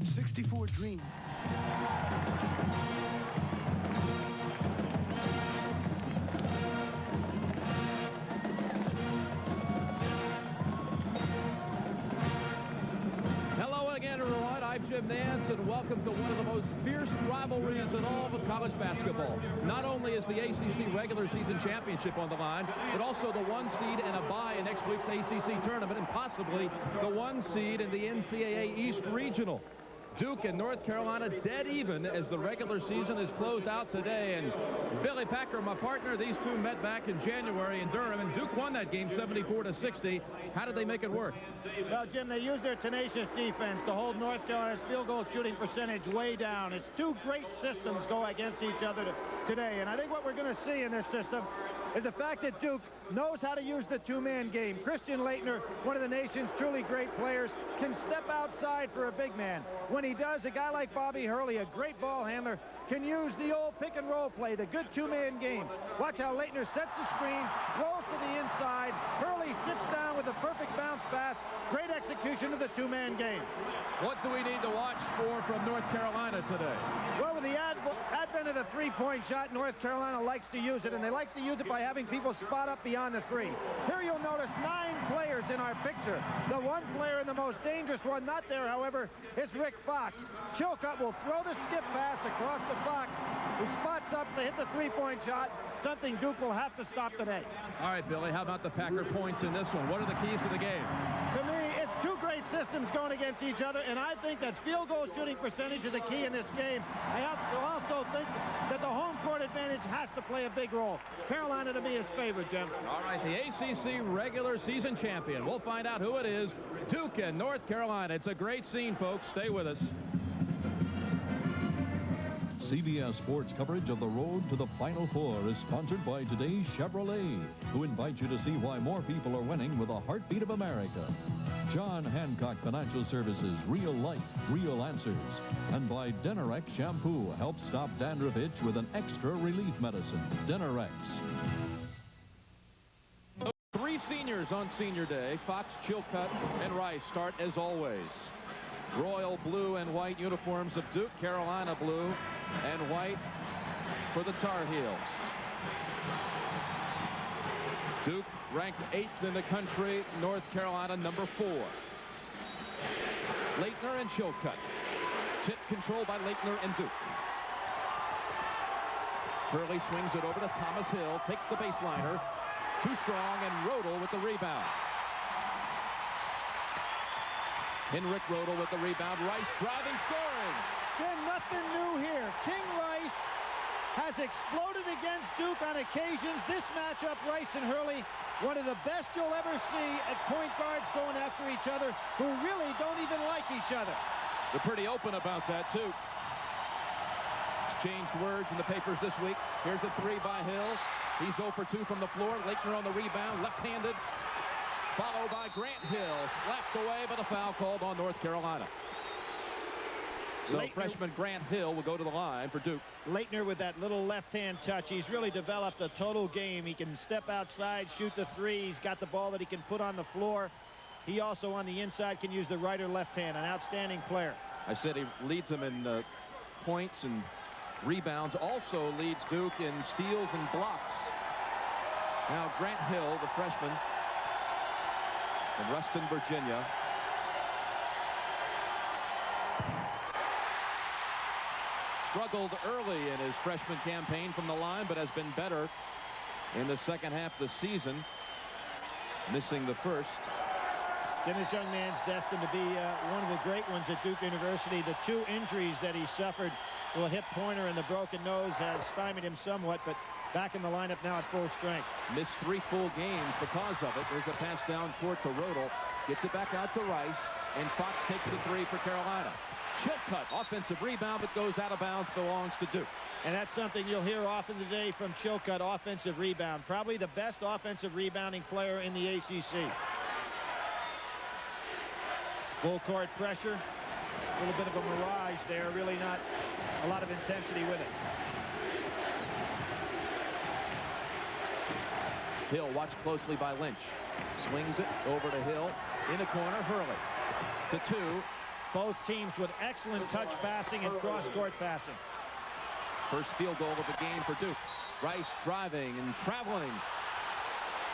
64 Dream. Hello again, everyone. I'm Jim Nance, and welcome to one of the most fierce rivalries in all of college basketball. Not only is the ACC regular season championship on the line, but also the 1 seed and a bye in next week's ACC tournament, and possibly the 1 seed in the NCAA East Regional. Duke and North Carolina dead even as the regular season is closed out today. And Billy Packer, my partner, these two met back in January in Durham, and Duke won that game 74-60. How did they make it work? Well, Jim, they used their tenacious defense to hold North Carolina's field goal shooting percentage way down. It's two great systems go against each other today, and I think what we're going to see in this system is the fact that Duke knows how to use the two-man game. Christian Laettner, one of the nation's truly great players, can step outside for a big man. When he does, a guy like Bobby Hurley, a great ball handler, can use the old pick-and-roll play, the good two-man game. Watch how Laettner sets the screen, rolls to the inside. Hurley sits down with a perfect bounce pass. Great execution of the two-man game. What do we need to watch for from North Carolina today? Well, with the advent of the three-point shot, North Carolina likes to use it, and they like to use it by having people spot up beyond the three. Here you'll notice 9 players in our picture. The one player and the most dangerous one not there, however, is Rick Fox. Chilcutt will throw the skip pass across the Fox, who spots up to hit the three-point shot, something Duke will have to stop today. All right, Billy, how about the Packer points in this one? What are the keys to the game? To me, it's two great systems going against each other, and I think that field goal shooting percentage is the key in this game. I also think that the home court advantage has to play a big role. Carolina to me is favored, Jim. All right, the ACC regular season champion. We'll find out who it is. Duke and North Carolina. It's a great scene, folks. Stay with us. CBS Sports coverage of the road to the Final Four is sponsored by today's Chevrolet, who invite you to see why more people are winning with a heartbeat of America. John Hancock Financial Services, real life, real answers. And by Denerex Shampoo, helps stop dandruff itch with an extra relief medicine. Denerex. 3 seniors on senior day. Fox, Chilcutt, and Rice start as always. Royal blue and white uniforms of Duke, Carolina blue and white for the Tar Heels. Duke ranked 8th in the country, North Carolina number 4. Laettner and Chilcutt. Tip control by Laettner and Duke. Hurley swings it over to Thomas Hill, takes the baseliner. Too strong, and Rodel with the rebound. Henrik Rodel with the rebound. Rice driving, scoring. Then nothing new here. King Rice has exploded against Duke on occasions. This matchup, Rice and Hurley, one of the best you'll ever see at point guards going after each other who really don't even like each other. They're pretty open about that, too. Exchanged words in the papers this week. Here's a 3 by Hill. He's 0 for 2 from the floor. Laettner on the rebound, left-handed. Followed by Grant Hill, slapped away, but a foul called on North Carolina. So Laettner, freshman Grant Hill will go to the line for Duke. Laettner with that little left-hand touch. He's really developed a total game. He can step outside, shoot the 3. He's got the ball that he can put on the floor. He also on the inside can use the right or left hand. An outstanding player. I said he leads them in points and rebounds. Also leads Duke in steals and blocks. Now Grant Hill, the freshman, from Ruston, Virginia. Struggled early in his freshman campaign from the line, but has been better in the second half of the season, missing the first. Then this young man's destined to be one of the great ones at Duke University. The 2 injuries that he suffered, the hip pointer and the broken nose, has stymied him somewhat, but back in the lineup now at full strength. Missed 3 full games because of it. There's a pass down court to Rodel. Gets it back out to Rice. And Fox takes the 3 for Carolina. Chilcutt, offensive rebound, but goes out of bounds, belongs to Duke. And that's something you'll hear often today from Chilcutt, offensive rebound. Probably the best offensive rebounding player in the ACC. Full court pressure. A little bit of a mirage there. Really not a lot of intensity with it. Hill watched closely by Lynch. Swings it over to Hill. In the corner, Hurley. To 2. Both teams with excellent touch passing and cross-court passing. First field goal of the game for Duke. Rice driving and traveling.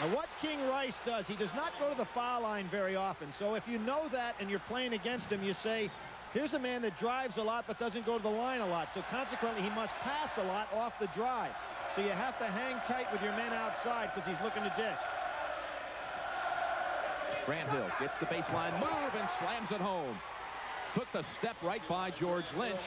Now what King Rice does, he does not go to the foul line very often. So if you know that and you're playing against him, you say, here's a man that drives a lot but doesn't go to the line a lot. So consequently, he must pass a lot off the drive. So you have to hang tight with your men outside because he's looking to dish. Grant Hill gets the baseline move and slams it home. Took the step right by George Lynch.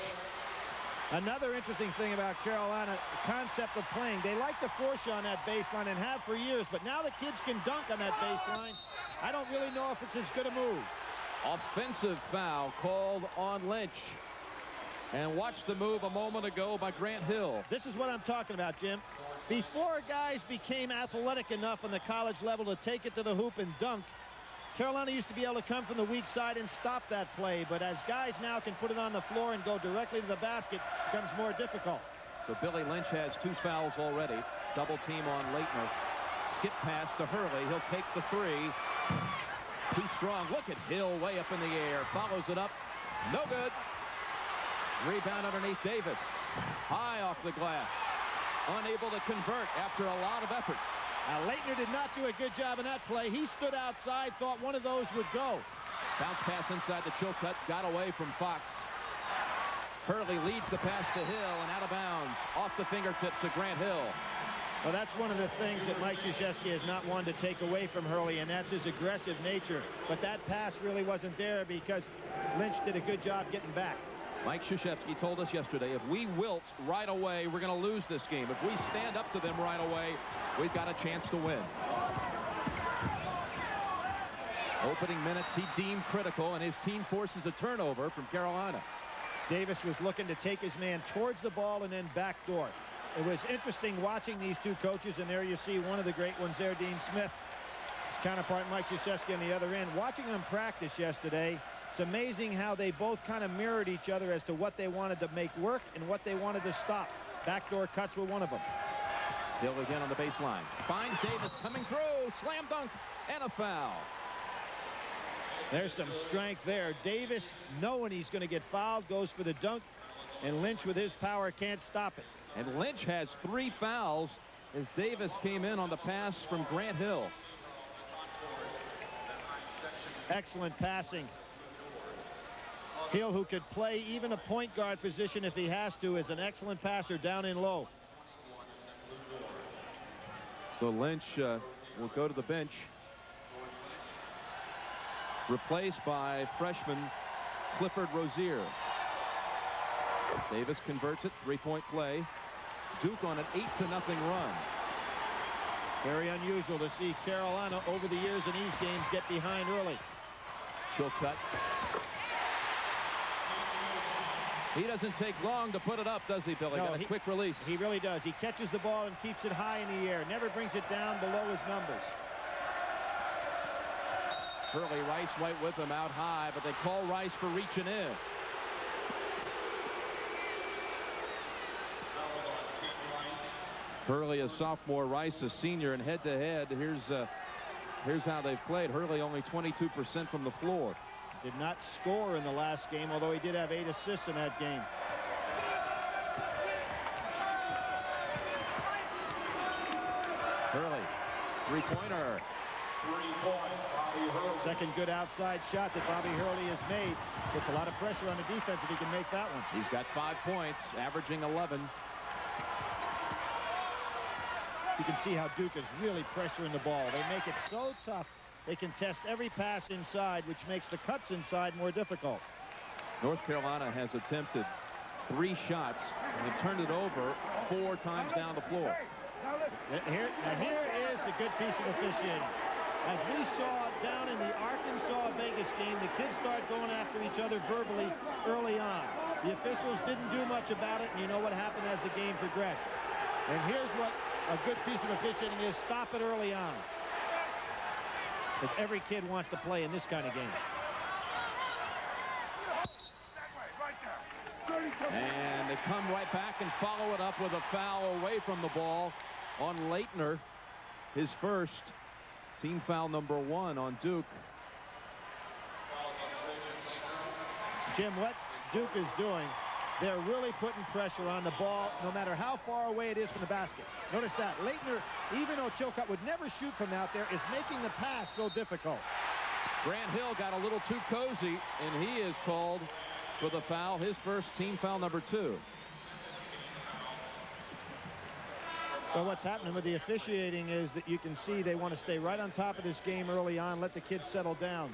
Another interesting thing about Carolina, the concept of playing. They like to force you on that baseline and have for years, but now the kids can dunk on that baseline. I don't really know if it's as good a move. Offensive foul called on Lynch. And watch the move a moment ago by Grant Hill. This is what I'm talking about, Jim. Before guys became athletic enough on the college level to take it to the hoop and dunk, Carolina used to be able to come from the weak side and stop that play, but as guys now can put it on the floor and go directly to the basket, it becomes more difficult. So Billy Lynch has 2 fouls already. Double team on Leitner. Skip pass to Hurley. He'll take the 3. Too strong. Look at Hill way up in the air. Follows it up. No good. Rebound underneath Davis. High off the glass. Unable to convert after a lot of effort. Now, Leitner did not do a good job in that play. He stood outside, thought one of those would go. Bounce pass inside the Chilcutt. Got away from Fox. Hurley leads the pass to Hill and out of bounds. Off the fingertips of Grant Hill. Well, that's one of the things that Mike Krzyzewski has not wanted to take away from Hurley, and that's his aggressive nature. But that pass really wasn't there because Lynch did a good job getting back. Mike Krzyzewski told us yesterday, if we wilt right away, we're going to lose this game. If we stand up to them right away, we've got a chance to win. Opening minutes he deemed critical, and his team forces a turnover from Carolina. Davis was looking to take his man towards the ball and then backdoor. It was interesting watching these two coaches, and there you see one of the great ones there, Dean Smith. His counterpart, Mike Krzyzewski, on the other end. Watching them practice yesterday, it's amazing how they both kind of mirrored each other as to what they wanted to make work and what they wanted to stop. Backdoor cuts were one of them. Hill again on the baseline. Finds Davis coming through. Slam dunk and a foul. There's some strength there. Davis, knowing he's going to get fouled, goes for the dunk, and Lynch with his power can't stop it. And Lynch has 3 fouls as Davis came in on the pass from Grant Hill. Excellent passing. Hill, who could play even a point guard position if he has to, is an excellent passer down in low. So Lynch will go to the bench, replaced by freshman Clifford Rozier. Davis converts it. 3-point play. Duke on an 8-0 run. Very unusual to see Carolina over the years in these games get behind early. Chilcutt. He doesn't take long to put it up, does he, Billy? No, Got a quick release. He really does. He catches the ball and keeps it high in the air. Never brings it down below his numbers. Hurley, Rice right with him out high, but they call Rice for reaching in. Hurley a sophomore, Rice a senior, and head-to-head, here's how they've played. Hurley only 22% from the floor. Did not score in the last game, although he did have 8 assists in that game. Hurley, three-pointer. Second good outside shot that Bobby Hurley has made. Puts a lot of pressure on the defense if he can make that one. He's got 5 points, averaging 11. You can see how Duke is really pressuring the ball. They make it so tough. They can test every pass inside, which makes the cuts inside more difficult. North Carolina has attempted 3 shots and have turned it over 4 times down the floor. Here is a good piece of officiating. As we saw down in the Arkansas-Vegas game, the kids start going after each other verbally early on. The officials didn't do much about it, and you know what happened as the game progressed. And here's what a good piece of officiating is. Stop it early on. Because every kid wants to play in this kind of game. And they come right back and follow it up with a foul away from the ball on Leitner. His first. Team foul number 1 on Duke. Jim, what Duke is doing, they're really putting pressure on the ball no matter how far away it is from the basket. Notice that. Leitner, even though Chilcutt would never shoot from out there, is making the pass so difficult. Grant Hill got a little too cozy, and he is called for the foul, his first team foul, number 2. So what's happening with the officiating is that you can see they want to stay right on top of this game early on, let the kids settle down.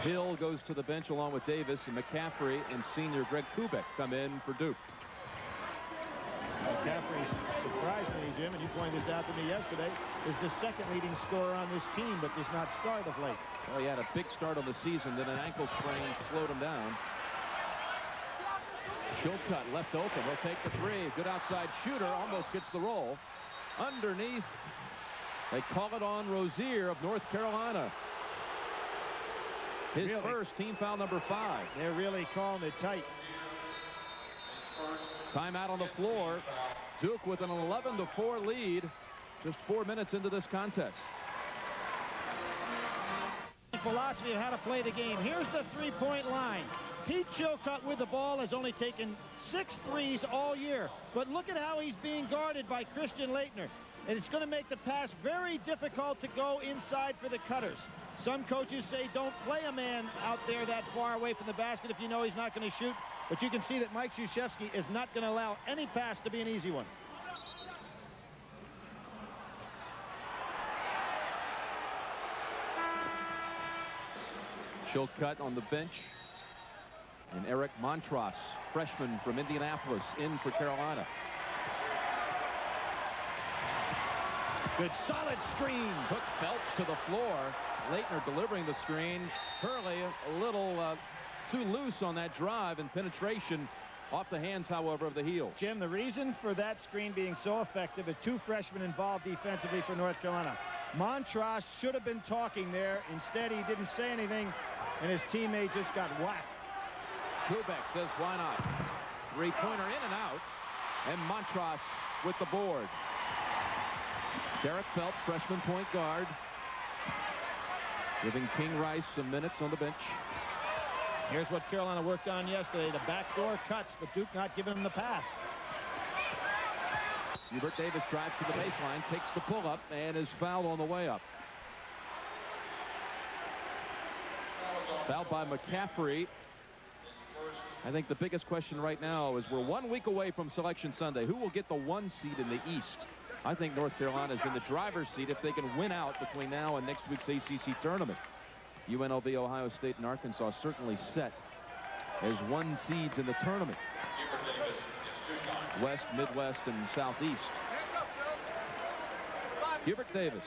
Hill goes to the bench along with Davis, and McCaffrey and senior Greg Kubek come in for Duke. McCaffrey, surprisingly, Jim, and you pointed this out to me yesterday, is the second leading scorer on this team, but does not start of late. Well, he had a big start on the season, then an ankle sprain slowed him down. Chilcutt left open. He'll take the 3. Good outside shooter. Almost gets the roll. Underneath. They call it on Rozier of North Carolina. His first team foul, number 5. They're really calling it tight. Timeout on the floor. Duke with an 11-4 lead. Just 4 minutes into this contest. Philosophy of how to play the game. Here's the three-point line. Pete Chilcutt with the ball has only taken 6 threes all year. But look at how he's being guarded by Christian Laettner. And it's going to make the pass very difficult to go inside for the cutters. Some coaches say don't play a man out there that far away from the basket if you know he's not going to shoot. But you can see that Mike Krzyzewski is not going to allow any pass to be an easy one. Chilcutt on the bench. And Eric Montross, freshman from Indianapolis, in for Carolina. Good solid screen. Took Phelps to the floor. Laettner delivering the screen. Hurley a little too loose on that drive, and penetration off the hands, however, of the heel. Jim, the reason for that screen being so effective is 2 freshmen involved defensively for North Carolina. Montross should have been talking there. Instead, he didn't say anything, and his teammate just got whacked. Kubek says, why not? 3-pointer in and out, and Montross with the board. Derek Phelps, freshman point guard, giving King Rice some minutes on the bench. Here's what Carolina worked on yesterday. The backdoor cuts, but Duke not giving him the pass. Hubert Davis drives to the baseline, takes the pull-up, and is fouled on the way up. Fouled by McCaffrey. I think the biggest question right now is we're 1 week away from Selection Sunday. Who will get the 1 seed in the East? I think North Carolina is in the driver's seat if they can win out between now and next week's ACC tournament. UNLV, Ohio State, and Arkansas certainly set as 1 seeds in the tournament. West, Midwest, and Southeast. Hubert Davis,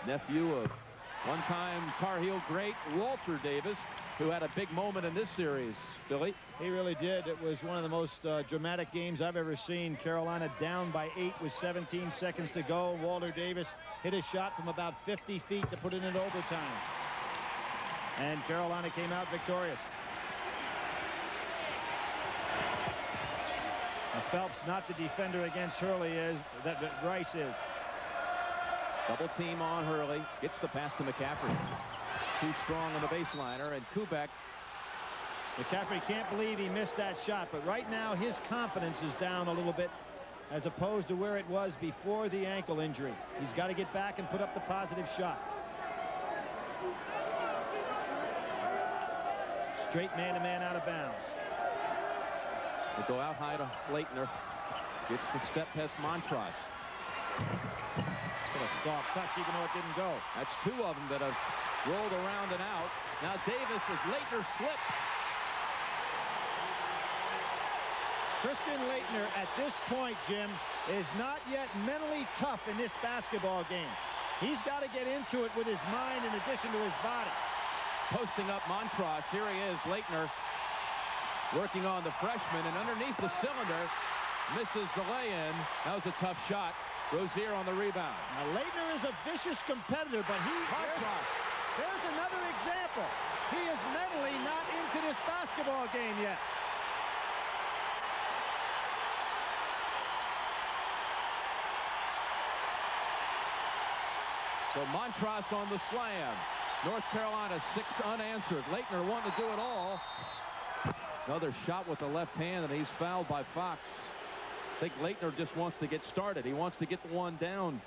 nephew of one-time Tar Heel great Walter Davis, who had a big moment in this series. Billy? He really did. It was one of the most dramatic games I've ever seen. Carolina down by 8 with 17 seconds to go. Walter Davis hit a shot from about 50 feet to put it in overtime. And Carolina came out victorious. Now, Phelps not the defender against Hurley is that Rice is. Double team on Hurley. Gets the pass to McCaffrey. Too strong on the baseliner, and Kubek. McCaffrey can't believe he missed that shot, but right now his confidence is down a little bit as opposed to where it was before the ankle injury. He's got to get back and put up the positive shot. Straight man-to-man out of bounds. They go out high to Laettner. Gets the step past Montross. What a soft touch, even though it didn't go. That's 2 of them that have rolled around and out. Now Davis, as Laettner slips. Christian Laettner at this point, Jim, is not yet mentally tough in this basketball game. He's got to get into it with his mind in addition to his body. Posting up Montross. Here he is, Laettner, working on the freshman, and underneath the cylinder, misses the lay-in. That was a tough shot. Rozier on the rebound. Now, Laettner is a vicious competitor, but there's another example. He is mentally not into this basketball game yet. So Montross on the slam. North Carolina 6 unanswered. Laettner wanting to do it all. Another shot with the left hand, and he's fouled by Fox. I think Laettner just wants to get started. He wants to get the one down.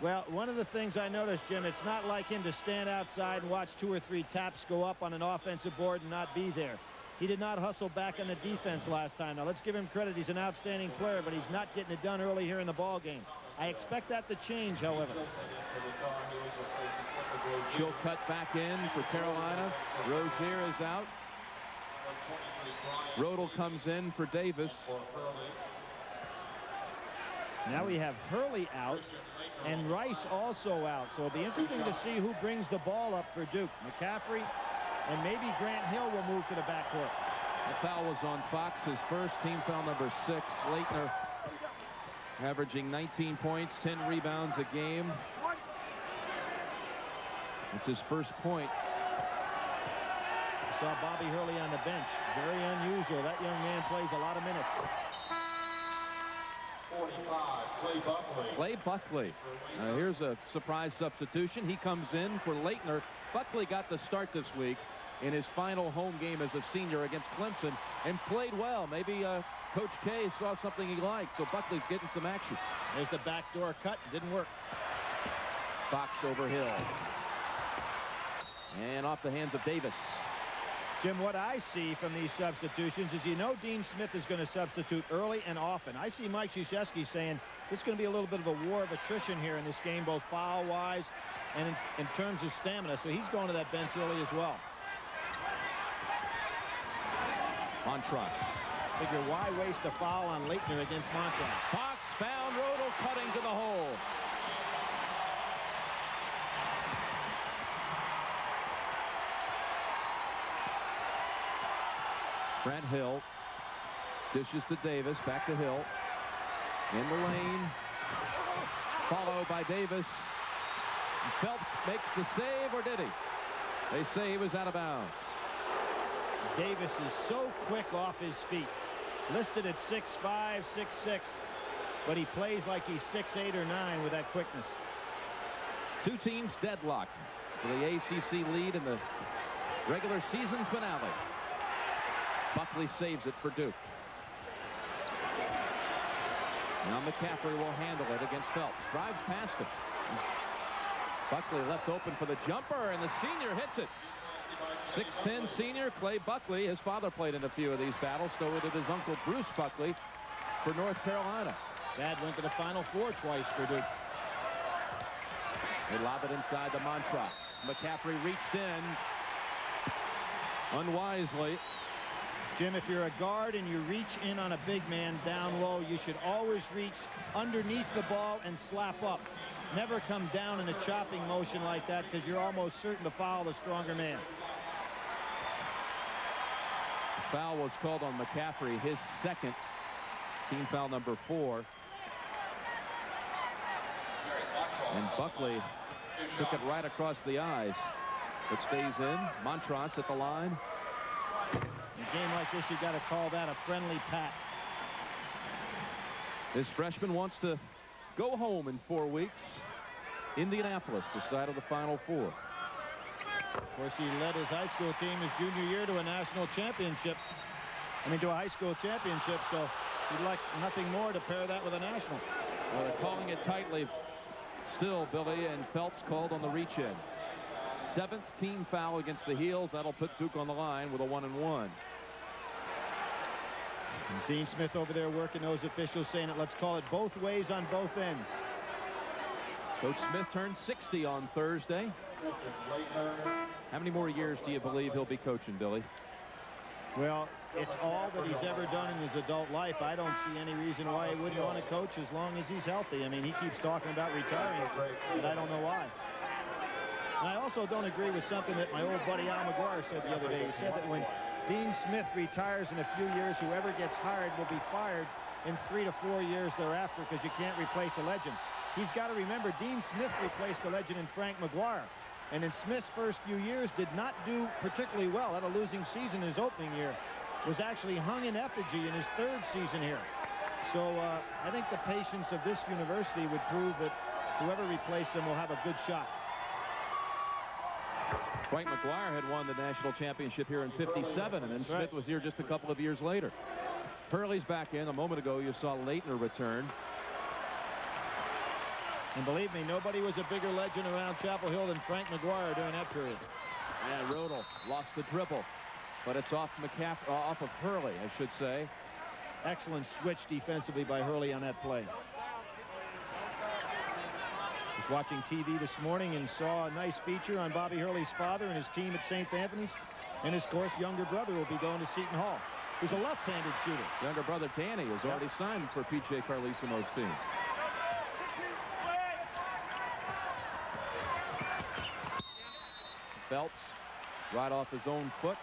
Well, one of the things I noticed, Jim, it's not like him to stand outside and watch 2 or 3 taps go up on an offensive board and not be there. He did not hustle back on the defense last time. Now, let's give him credit. He's an outstanding player, but he's not getting it done early here in the ball game. I expect that to change, however. She'll cut back in for Carolina. Rozier is out. Rodel comes in for Davis. Now we have Hurley out and Rice also out. So it'll be interesting to see who brings the ball up for Duke. McCaffrey and maybe Grant Hill will move to the backcourt. The foul was on Fox, his first, team foul number 6. Laettner averaging 19 points, 10 rebounds a game. It's his first point. I saw Bobby Hurley on the bench. Very unusual. That young man plays a lot of minutes. 45, Clay Buckley. Clay Buckley. Here's a surprise substitution. He comes in for Laettner. Buckley got the start this week in his final home game as a senior against Clemson and played well. Maybe Coach K saw something he liked, so Buckley's getting some action. There's the backdoor cut. Didn't work. Fox over Hill. And off the hands of Davis. Jim, what I see from these substitutions is Dean Smith is going to substitute early and often. I see Mike Krzyzewski saying it's going to be a little bit of a war of attrition here in this game, both foul-wise and in terms of stamina. So he's going to that bench early as well. Montross. Figure why waste a foul on Laettner against Montross? Fox found Rodel cutting to the hole. Grant Hill dishes to Davis, back to Hill. In the lane. Followed by Davis. Phelps makes the save, or did he? They say he was out of bounds. Davis is so quick off his feet. Listed at 6'5", 6'6", but he plays like he's 6'8" or 9 with that quickness. Two teams deadlocked for the ACC lead in the regular season finale. Buckley saves it for Duke. Now McCaffrey will handle it against Phelps. Drives past him. Buckley left open for the jumper, and the senior hits it. 6'10" senior Clay Buckley. His father played in a few of these battles, so did his uncle Bruce Buckley for North Carolina. Dad went to the Final Four twice for Duke. They lob it inside the Montross. McCaffrey reached in unwisely. Jim, if you're a guard and you reach in on a big man down low, you should always reach underneath the ball and slap up. Never come down in a chopping motion like that, because you're almost certain to foul the stronger man. Foul was called on McCaffrey, his second, team foul number 4. And Buckley took it right across the eyes. But stays in. Montross at the line. In a game like this, you got to call that a friendly pat. This freshman wants to go home in 4 weeks. Indianapolis, the site of the Final Four. Of course, he led his high school team his junior year to a national championship. To a high school championship, so he'd like nothing more to pair that with a national. Well, they're calling it tightly still, Billy, and Phelps called on the reach-in. 7th team foul against the Heels. That'll put Duke on the line with a 1-and-1. Dean Smith over there working those officials, saying it, let's call it both ways on both ends. Coach Smith turned 60 on Thursday. How many more years do you believe he'll be coaching, Billy? Well, it's all that he's ever done in his adult life. I don't see any reason why he wouldn't want to coach as long as he's healthy. He keeps talking about retiring, but I don't know why. And I also don't agree with something that my old buddy Al McGuire said the other day. He said that when Dean Smith retires in a few years, whoever gets hired will be fired in 3 to 4 years thereafter, because you can't replace a legend. He's got to remember, Dean Smith replaced a legend in Frank McGuire. And in Smith's first few years did not do particularly well. Had a losing season his opening year. Was actually hung in effigy in his 3rd season here. So I think the patience of this university would prove that whoever replaced him will have a good shot. Frank McGuire had won the national championship here in '57, and then Smith was here just a couple of years later. Hurley's back in. A moment ago, you saw Leitner return. And believe me, nobody was a bigger legend around Chapel Hill than Frank McGuire during that period. And Rodel lost the dribble, but it's off off of Hurley, I should say. Excellent switch defensively by Hurley on that play. Was watching TV this morning and saw a nice feature on Bobby Hurley's father and his team at St. Anthony's. And his, of course, younger brother will be going to Seton Hall. He's a left-handed shooter. Younger brother Danny has already signed for P.J. Carlesimo's team. Phelps right off his own foot.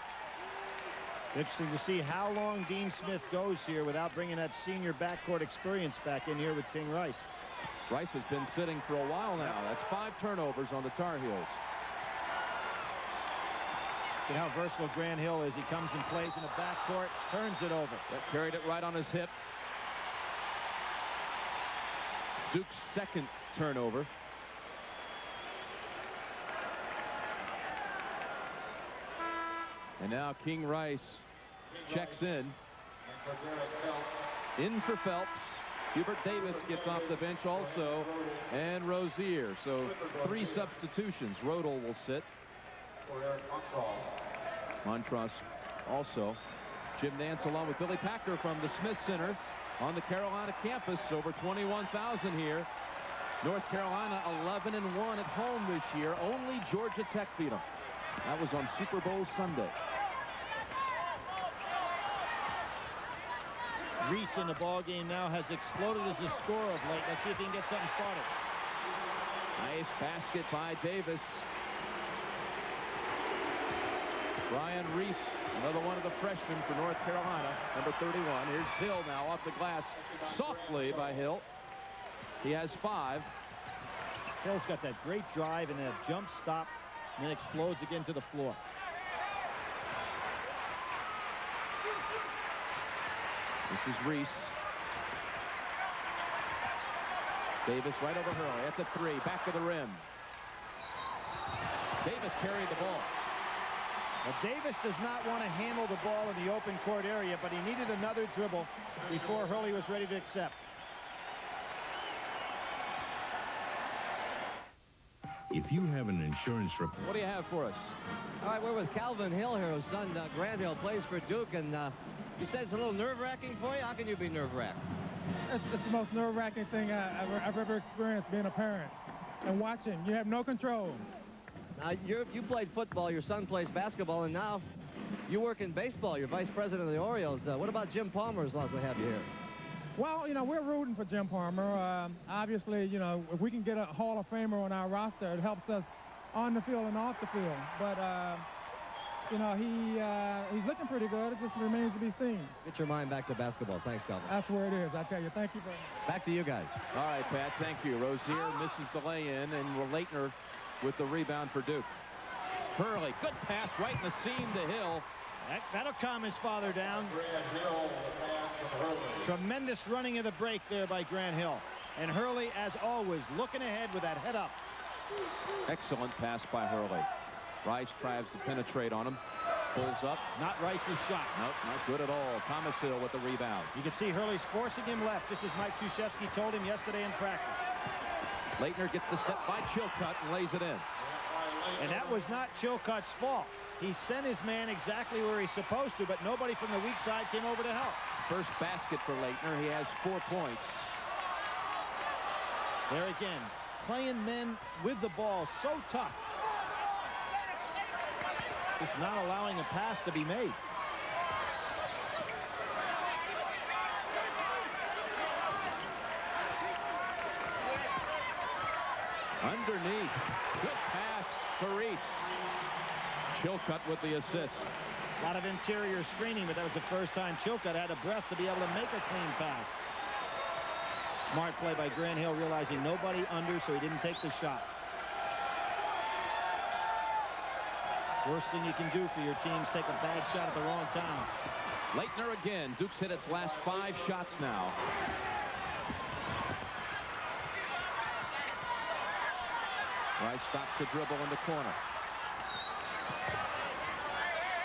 Interesting to see how long Dean Smith goes here without bringing that senior backcourt experience back in here with King Rice. Rice has been sitting for a while now. That's 5 turnovers on the Tar Heels. Look at how versatile Grant Hill is. He comes and plays in the backcourt, turns it over. That carried it right on his hip. Duke's second turnover. And now King Rice checks in. In for Phelps. Hubert Davis gets off the bench also. And Rozier. So 3 substitutions. Rodel will sit. Montross also. Jim Nance along with Billy Packer from the Smith Center on the Carolina campus. Over 21,000 here. North Carolina 11-1 at home this year. Only Georgia Tech beat them. That was on Super Bowl Sunday. Reese in the ball game now has exploded as a scorer of late. Let's see if he can get something started. Nice basket by Davis. Brian Reese, another one of the freshmen for North Carolina, number 31. Here's Hill now off the glass softly by Hill. He has 5. Hill's got that great drive and that jump stop and then explodes again to the floor. This is Reese. Davis right over Hurley. That's a 3. Back to the rim. Davis carried the ball. Well, Davis does not want to handle the ball in the open court area, but he needed another dribble before Hurley was ready to accept. If you have an insurance report. What do you have for us? All right, we're with Calvin Hill here, whose son Grant Hill plays for Duke, and you said it's a little nerve-wracking for you. How can you be nerve-wracked? It's the most nerve-wracking thing I've ever experienced being a parent and watching. You have no control. Now, you played football, your son plays basketball, and now you work in baseball. You're vice president of the Orioles. What about Jim Palmer, as long as we have you here? Well, you know, we're rooting for Jim Palmer. Obviously, you know, if we can get a Hall of Famer on our roster, it helps us on the field and off the field. But, you know, he's looking pretty good. It just remains to be seen. Get your mind back to basketball. Thanks, Calvin. That's where it is, I tell you. Thank you very much. Back to you guys. All right, Pat, thank you. Rozier misses the lay-in, and Leitner with the rebound for Duke. Hurley, good pass right in the seam to Hill. That'll calm his father down. Tremendous running of the break there by Grant Hill. And Hurley, as always, looking ahead with that head up. Excellent pass by Hurley. Rice tries to penetrate on him. Pulls up. Not Rice's shot. Nope, not good at all. Thomas Hill with the rebound. You can see Hurley's forcing him left, just as Mike Krzyzewski told him yesterday in practice. Leitner gets the step by Chilcutt and lays it in. And that was not Chilcutt's fault. He sent his man exactly where he's supposed to, but nobody from the weak side came over to help. First basket for Leitner. He has 4 points. There again, playing men with the ball so tough. Just not allowing a pass to be made. Underneath. Good pass to Reese. Chilcutt with the assist. A lot of interior screening, but that was the first time Chilcutt had a breath to be able to make a clean pass. Smart play by Grant Hill, realizing nobody under, so he didn't take the shot. Worst thing you can do for your team is take a bad shot at the wrong time. Leitner again. Duke's hit its last 5 shots now. Rice stops the dribble in the corner.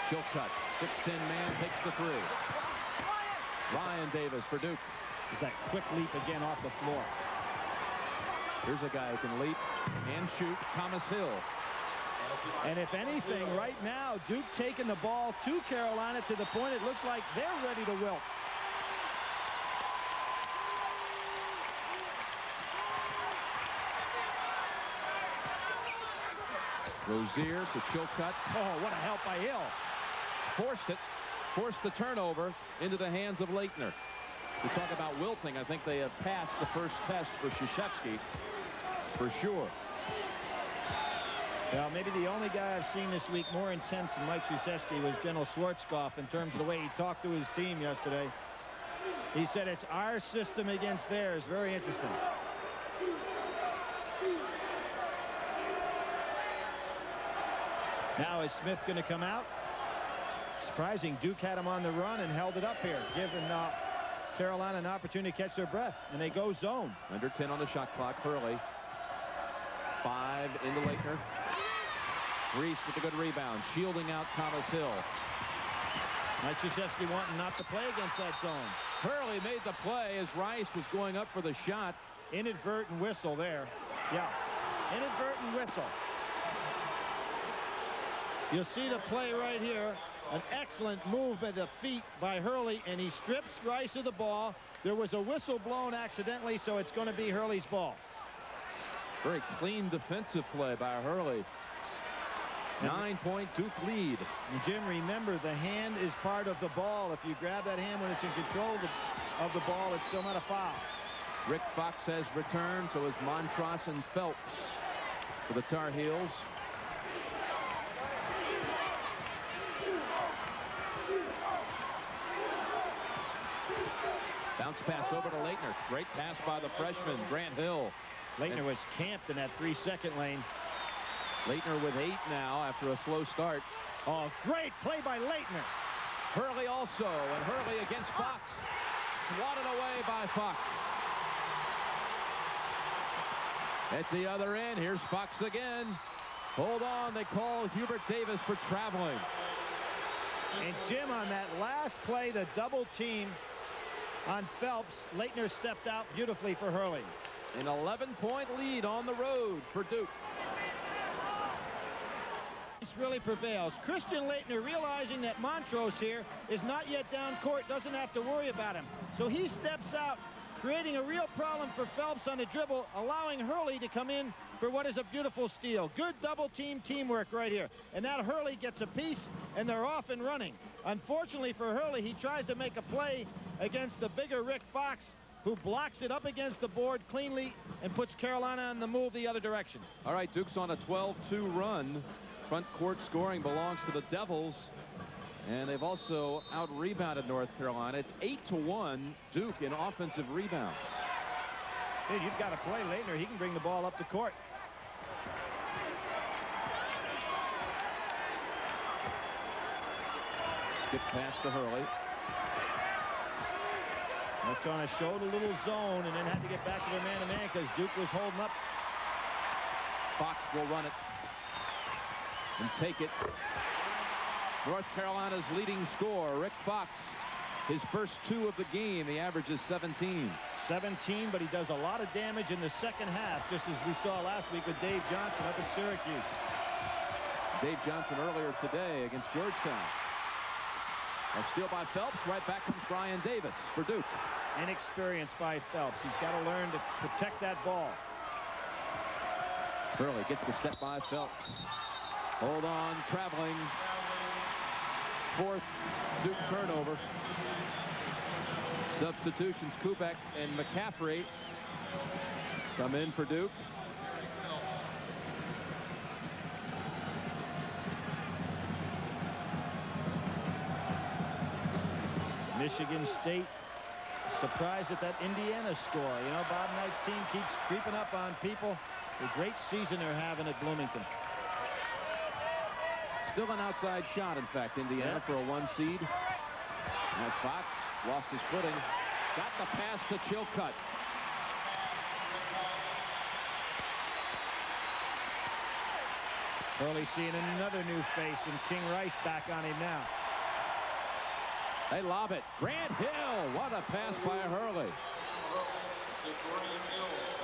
Chilcutt, 6'10" man, takes the three. Ryan Davis for Duke. Is that quick leap again off the floor. Here's a guy who can leap and shoot, Thomas Hill. And if anything, right now, Duke taking the ball to Carolina to the point it looks like they're ready to wilt. Rozier to Chilcutt. Oh, what a help by Hill. Forced the turnover into the hands of Leitner. We talk about wilting. I think they have passed the first test for Krzyzewski for sure. Well, maybe the only guy I've seen this week more intense than Mike Krzyzewski was General Schwarzkopf in terms of the way he talked to his team yesterday. He said it's our system against theirs. Very interesting. Now is Smith going to come out? Surprising, Duke had him on the run and held it up here, giving Carolina an opportunity to catch their breath, and they go zone. Under 10 on the shot clock. Hurley. 5 into Leitner. Reese with a good rebound, shielding out Thomas Hill. Mike Krzyzewski wanting not to play against that zone. Hurley made the play as Rice was going up for the shot. Inadvertent whistle there. Yeah, inadvertent whistle. You'll see the play right here. An excellent move by the feet by Hurley, and he strips Rice of the ball. There was a whistle blown accidentally, so it's going to be Hurley's ball. Very clean defensive play by Hurley. 9-point Duke lead. And Jim, remember, the hand is part of the ball. If you grab that hand when it's in control of the ball, it's still not a foul. Rick Fox has returned, so is Montross and Phelps for the Tar Heels. Bounce pass over to Leitner. Great pass by the freshman, Grant Hill. Leitner was camped in that 3-second lane. Leitner with 8 now after a slow start. Oh, great play by Leitner. Hurley also, and Hurley against Fox. Swatted away by Fox. At the other end, here's Fox again. Hold on, they call Hubert Davis for traveling. And Jim, on that last play, the double team on Phelps, Leitner stepped out beautifully for Hurley. An 11-point lead on the road for Duke. This really prevails. Christian Leitner, realizing that Montrose here is not yet down court, doesn't have to worry about him. So he steps out, creating a real problem for Phelps on the dribble, allowing Hurley to come in for what is a beautiful steal. Good double team teamwork right here. And now Hurley gets a piece, and they're off and running. Unfortunately for Hurley, he tries to make a play against the bigger Rick Fox, who blocks it up against the board cleanly and puts Carolina on the move the other direction. All right, Duke's on a 12-2 run. Front court scoring belongs to the Devils, and they've also out-rebounded North Carolina. It's 8-1 Duke in offensive rebounds. Dude, you've got to play Leitner. He can bring the ball up the court. Skip pass to Hurley. North showed a little zone and then had to get back to their man-to-man because Duke was holding up. Fox will run it and take it. North Carolina's leading scorer, Rick Fox. His first 2 of the game. The average is 17. 17, but he does a lot of damage in the second half, just as we saw last week with Dave Johnson up in Syracuse. Dave Johnson earlier today against Georgetown. A steal by Phelps. Right back comes Brian Davis for Duke. Inexperience by Phelps. He's got to learn to protect that ball. Hurley gets the step by Phelps. Hold on, traveling. 4th Duke turnover. Substitutions, Kubek and McCaffrey come in for Duke. Michigan State surprised at that Indiana score. You know, Bob Knight's team keeps creeping up on people. The great season they're having at Bloomington. Still an outside shot, in fact, Indiana for a 1 seed. Now Fox lost his footing. Got the pass to Chilcutt. Hurley seeing another new face, and King Rice back on him now. They lob it. Grant Hill. What a pass by Hurley.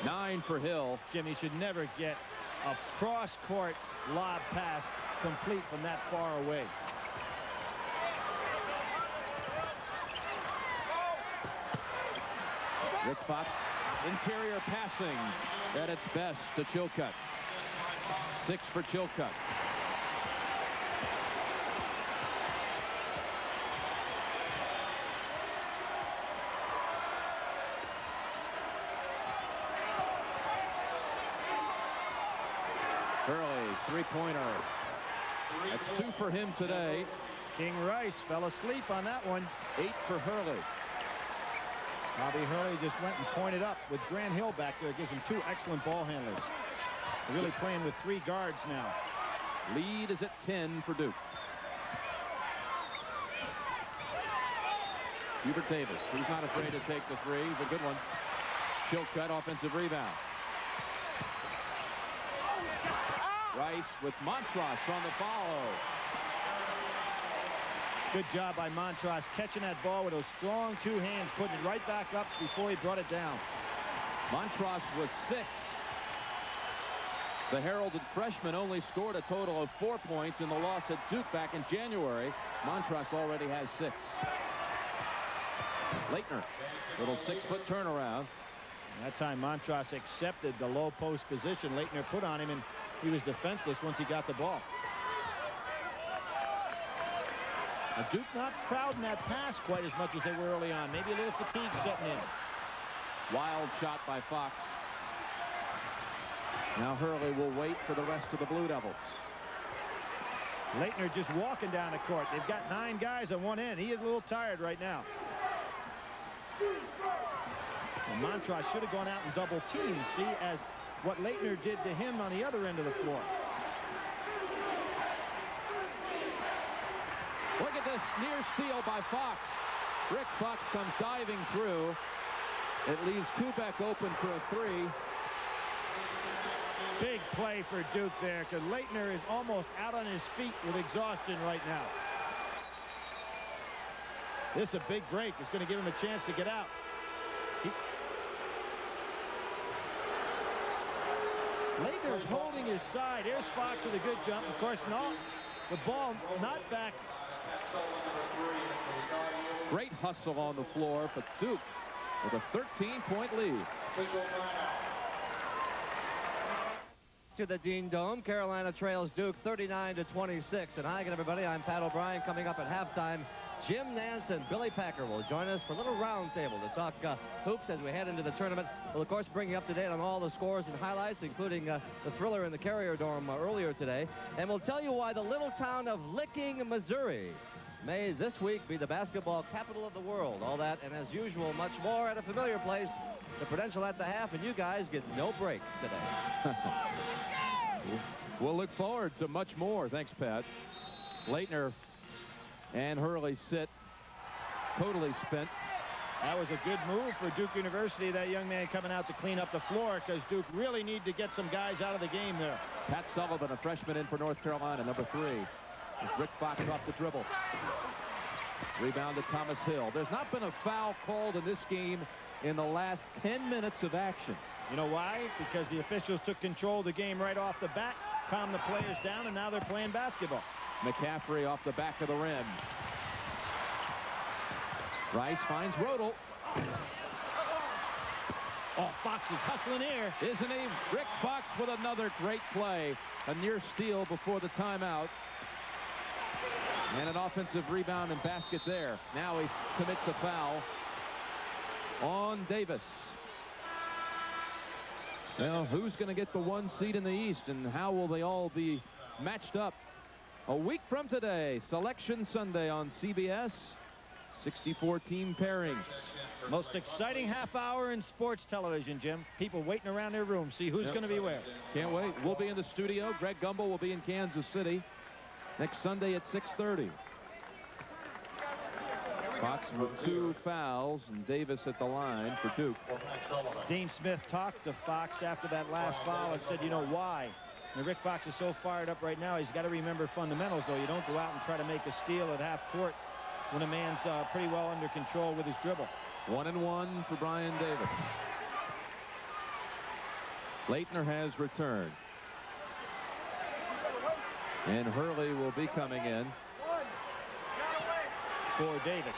9 for Hill. Jim, he should never get a cross-court lob pass complete from that far away. Rick Fox, interior passing at its best to Chilcutt. 6 for Chilcutt. Hurley, three-pointer. That's 2 for him today. King Rice fell asleep on that one. 8 for Hurley. Bobby Hurley just went and pointed up with Grant Hill back there. It gives him 2 excellent ball handlers. They're really playing with 3 guards now. Lead is at 10 for Duke. Hubert Davis, who's not afraid to take the three. He's a good one. Chilcutt, offensive rebound. Rice with Montross on the follow. Good job by Montross catching that ball with those strong 2 hands, putting it right back up before he brought it down. Montross with 6. The heralded freshman only scored a total of 4 points in the loss at Duke back in January. Montross already has 6. Laettner, little 6-foot turnaround. That time Montross accepted the low post position Laettner put on him, and he was defenseless once he got the ball. Now Duke not crowding that pass quite as much as they were early on. Maybe a little fatigue setting in. Wild shot by Fox. Now Hurley will wait for the rest of the Blue Devils. Laettner just walking down the court. They've got 9 guys on one end. He is a little tired right now. And Montross should have gone out and double teamed. See, as what Laettner did to him on the other end of the floor. Look at this near steal by Fox. Rick Fox comes diving through. It leaves Kubek open for a 3. Big play for Duke there, because Laettner is almost out on his feet with exhaustion right now. This is a big break. It's going to give him a chance to get out. Laettner's holding his side. Here's Fox with a good jump. Of course, no, the ball not back. Great hustle on the floor for Duke with a 13-point lead. To the Dean Dome, Carolina trails Duke 39-26. And hi again, everybody. I'm Pat O'Brien. Coming up at halftime, Jim Nantz and Billy Packer will join us for a little roundtable to talk hoops as we head into the tournament. We'll, of course, bring you up to date on all the scores and highlights, including the thriller in the Carrier Dome earlier today. And we'll tell you why the little town of Licking, Missouri may this week be the basketball capital of the world. All that and, as usual, much more at a familiar place, the Prudential at the half, and you guys get no break today. We'll look forward to much more. Thanks, Pat. Laettner and Hurley sit totally spent. That was a good move for Duke University, that young man coming out to clean up the floor, because Duke really need to get some guys out of the game there. Pat Sullivan, a freshman in for North Carolina, number 3. With Rick Fox off the dribble. Rebound to Thomas Hill. There's not been a foul called in this game in the last 10 minutes of action. You know why? Because the officials took control of the game right off the bat, calmed the players down, and now they're playing basketball. McCaffrey off the back of the rim. Rice finds Rodel. Oh, Fox is hustling here. Isn't he? Rick Fox with another great play. A near steal before the timeout. And an offensive rebound and basket there. Now he commits a foul on Davis. Well, who's going to get the 1 seed in the East, and how will they all be matched up? A week from today, Selection Sunday on CBS. 64 team pairings. Most exciting half hour in sports television, Jim. People waiting around their room, see who's going to be where. Can't wait. We'll be in the studio. Greg Gumbel will be in Kansas City next Sunday at 6:30. Fox with 2 fouls, and Davis at the line for Duke. Dean Smith talked to Fox after that last foul and said, you know why? And Rick Fox is so fired up right now, he's got to remember fundamentals, though. You don't go out and try to make a steal at half court when a man's pretty well under control with his dribble. 1-1 for Brian Davis. Leitner has returned. And Hurley will be coming in for Davis.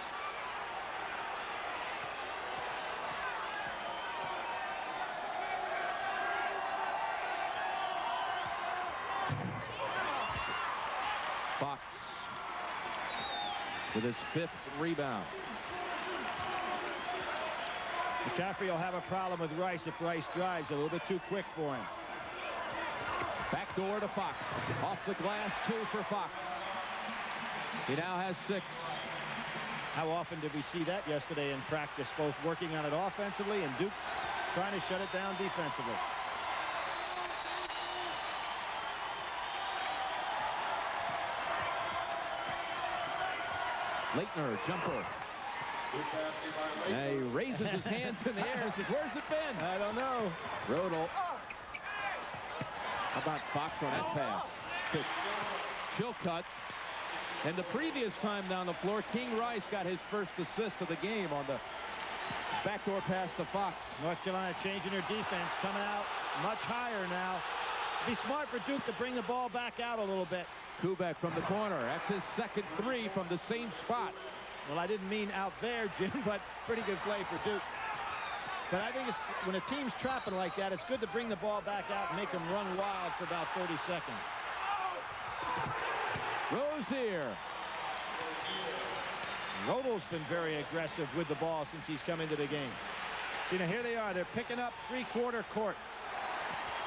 Fox with his 5th rebound. McCaffrey will have a problem with Rice if Rice drives a little bit too quick for him. Backdoor to Fox. Off the glass, 2 for Fox. He now has 6. How often did we see that yesterday in practice, both working on it offensively and Duke trying to shut it down defensively? Leitner, jumper. And he raises his hands in the air and says, where's it been? I don't know. Rodel. How about Fox on that pass? To Chilcutt. And the previous time down the floor, King Rice got his first assist of the game on the backdoor pass to Fox. North Carolina changing their defense, coming out much higher now. Be smart for Duke to bring the ball back out a little bit. Kubek from the corner. That's his 2nd 3 from the same spot. Well, I didn't mean out there, Jim, but pretty good play for Duke. But I think it's, when a team's trapping like that, it's good to bring the ball back out and make them run wild for about 30 seconds. Rozier. Rodel's been very aggressive with the ball since he's come into the game. See, now here they are. They're picking up 3-quarter court,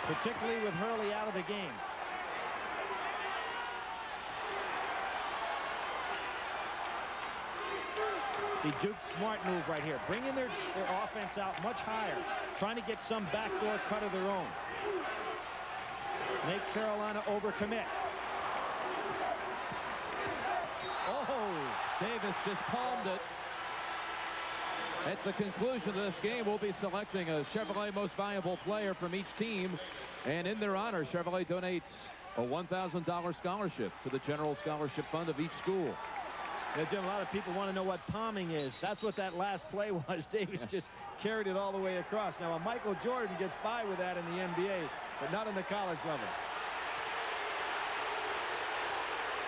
particularly with Hurley out of the game. The Duke smart move right here, bringing their offense out much higher, trying to get some backdoor cut of their own. Make Carolina overcommit. Oh, Davis just palmed it. At the conclusion of this game, we'll be selecting a Chevrolet Most Valuable Player from each team. And in their honor, Chevrolet donates a $1,000 scholarship to the General Scholarship Fund of each school. Yeah, Jim, a lot of people want to know what palming is. That's what that last play was. Davis just carried it all the way across. Now, Michael Jordan gets by with that in the NBA, but not in the college level.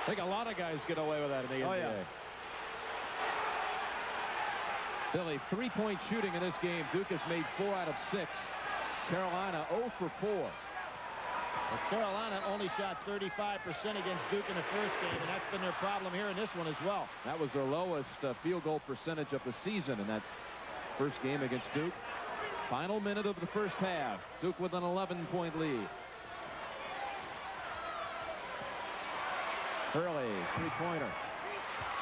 I think a lot of guys get away with that in the NBA. Yeah. Billy, 3-point shooting in this game. Duke has made 4 out of 6. Carolina 0 for 4. Well, Carolina only shot 35% against Duke in the first game, and that's been their problem here in this one as well. That was their lowest field goal percentage of the season in that first game against Duke. Final minute of the first half. Duke with an 11-point lead. Hurley, 3-pointer.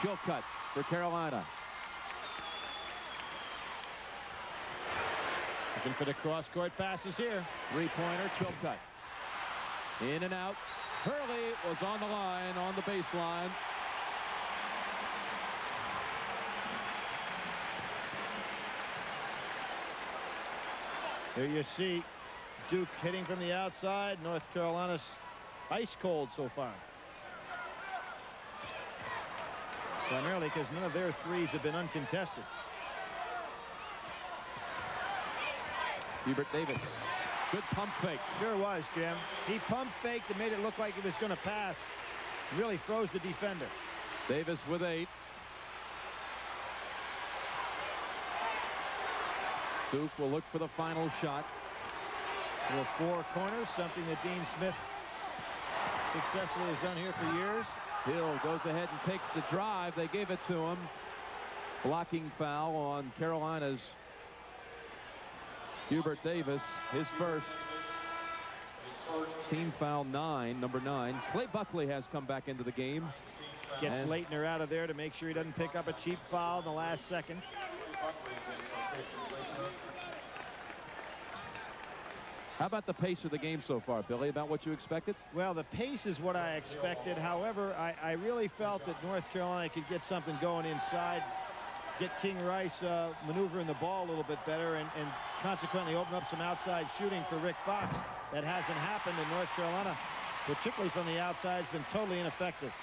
Chilcutt for Carolina. Looking for the cross-court passes here. 3-pointer, Chilcutt. In and out. Hurley was on the line, on the baseline. Here you see Duke hitting from the outside. North Carolina's ice cold so far. Primarily because none of their threes have been uncontested. Hubert Davis. Good pump fake. Sure was, Jim. He pump faked and made it look like he was going to pass. Really froze the defender. Davis with 8. Duke will look for the final shot. With 4 corners, something that Dean Smith successfully has done here for years. Hill goes ahead and takes the drive. They gave it to him. Blocking foul on Carolina's Hubert Davis, his first. Team foul 9, number 9. Clay Buckley has come back into the game. Gets Leitner out of there to make sure he doesn't pick up a cheap foul in the last seconds. How about the pace of the game so far, Billy? About what you expected? Well, the pace is what I expected. However, I really felt that North Carolina could get something going inside get King Rice maneuvering the ball a little bit better and consequently open up some outside shooting for Rick Fox. That hasn't happened in North Carolina, particularly from the outside. Has been totally ineffective.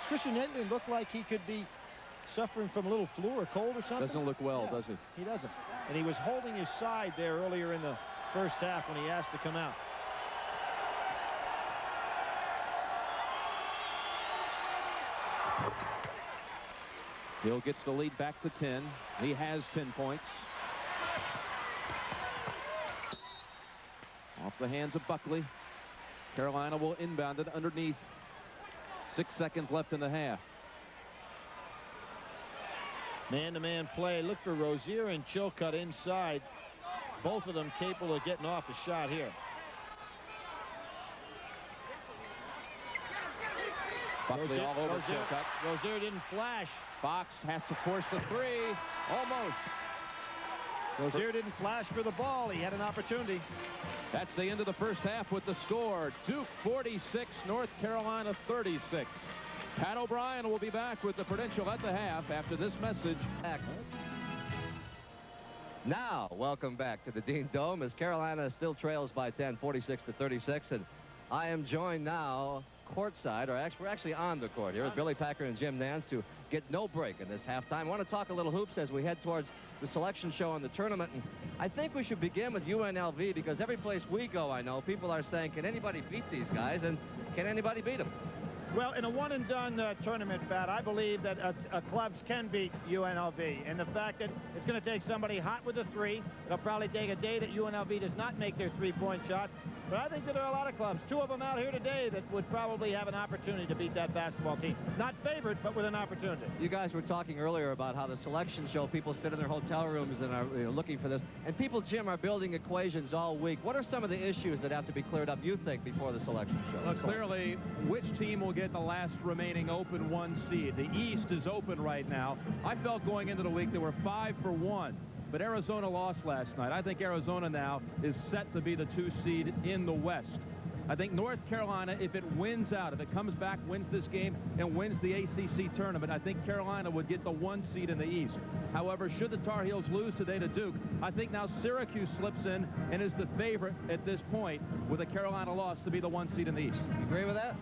Christian Edlin looked like he could be suffering from a little flu or cold or something. Doesn't look well, does he? He doesn't. And he was holding his side there earlier in the first half when he asked to come out. Hill gets the lead back to 10. He has 10 points. Off the hands of Buckley. Carolina will inbound it underneath. 6 seconds left in the half. Man-to-man play. Look for Rozier and Chilcutt inside. Both of them capable of getting off a shot here. Buckley all over Chilcutt. Rozier didn't flash. Fox has to force the three. Almost. Rozier didn't flash for the ball. He had an opportunity. That's the end of the first half with the score. Duke 46, North Carolina 36. Pat O'Brien will be back with the Prudential at the half after this message. Now, welcome back to the Dean Dome as Carolina still trails by 10, 46-36. And I am joined now courtside, or we're actually on the court here with Billy Packer and Jim Nantz, who get no break in this halftime. I want to talk a little hoops as we head towards the selection show in the tournament. And I think we should begin with UNLV because every place we go, I know, people are saying, can anybody beat these guys? And can anybody beat them? Well, in a one-and-done tournament, Pat, I believe that clubs can beat UNLV. And the fact that it's going to take somebody hot with a three, it'll probably take a day that UNLV does not make their three-point shot. But I think that there are a lot of clubs, two of them out here today, that would probably have an opportunity to beat that basketball team. Not favored, but with an opportunity. You guys were talking earlier about how the selection show, people sit in their hotel rooms and are looking for this. And people, Jim, are building equations all week. What are some of the issues that have to be cleared up, you think, before the selection show? Well, clearly, which team will get the last remaining open one seed? The East is open right now. I felt going into the week there were 5 for 1. But Arizona lost last night. I think Arizona now is set to be the 2 seed in the West. I think North Carolina, if it wins out, if it comes back, wins this game, and wins the ACC tournament, I think Carolina would get the 1 seed in the East. However, should the Tar Heels lose today to Duke, I think now Syracuse slips in and is the favorite at this point with a Carolina loss to be the 1 seed in the East. You agree with that?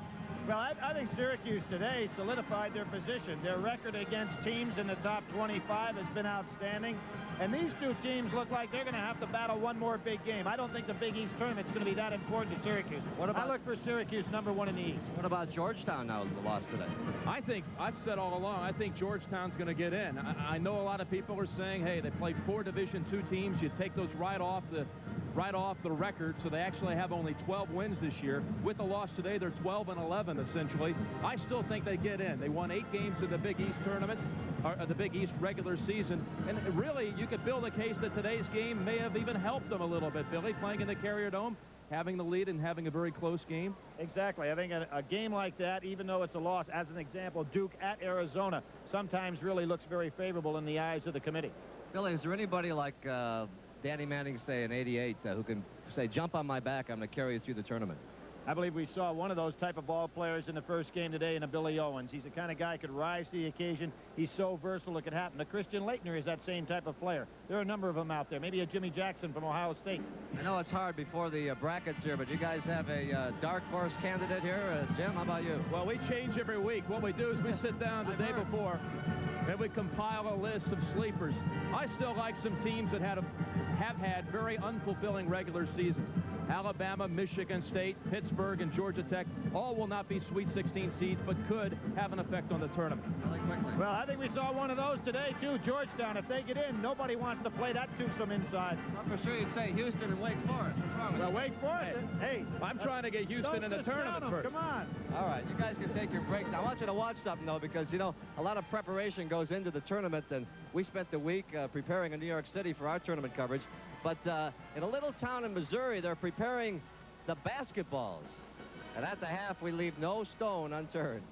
Well, I think Syracuse today solidified their position. Their record against teams in the top 25 has been outstanding. And these two teams look like they're going to have to battle one more big game. I don't think the Big East tournament's going to be that important to Syracuse. I look for Syracuse #1 in the East. What about Georgetown now the loss today? I think, I've said all along, I think Georgetown's going to get in. I know a lot of people are saying, hey, they played 4 Division II teams. You take those right off the record, so they actually have only 12 wins this year. With the loss today, they're 12-11 essentially. I still think they get in. They won 8 games in the Big East tournament, or the Big East regular season, and really you could build a case that today's game may have even helped them a little bit, Billy, playing in the Carrier Dome, having the lead and having a very close game. Exactly. I think a game like that, even though it's a loss, as an example, Duke at Arizona sometimes really looks very favorable in the eyes of the committee. Billy, is there anybody like Danny Manning, say, in '88, who can say, jump on my back, I'm going to carry you through the tournament? I believe we saw one of those type of ball players in the first game today in a Billy Owens. He's the kind of guy who could rise to the occasion. He's so versatile it could happen. The Christian Laettner is that same type of player. There are a number of them out there. Maybe a Jimmy Jackson from Ohio State. I know it's hard before the brackets here, but you guys have a dark horse candidate here. Jim, how about you? Well, we change every week. What we do is we sit down the day before and we compile a list of sleepers. I still like some teams that have had very unfulfilling regular seasons. Alabama, Michigan State, Pittsburgh, and Georgia Tech all will not be Sweet 16 seeds, but could have an effect on the tournament. Well, I think we saw one of those today, too. Georgetown, if they get in, nobody wants to play that twosome inside. Well, for sure you'd say Houston and Wake Forest. Well, Wake Forest, hey. I'm trying to get Houston in the tournament first. Come on. All right, you guys can take your break. Now, I want you to watch something, though, because, you know, a lot of preparation goes into the tournament, and we spent the week preparing in New York City for our tournament coverage. But in a little town in Missouri, they're preparing the basketballs. And at the half, we leave no stone unturned.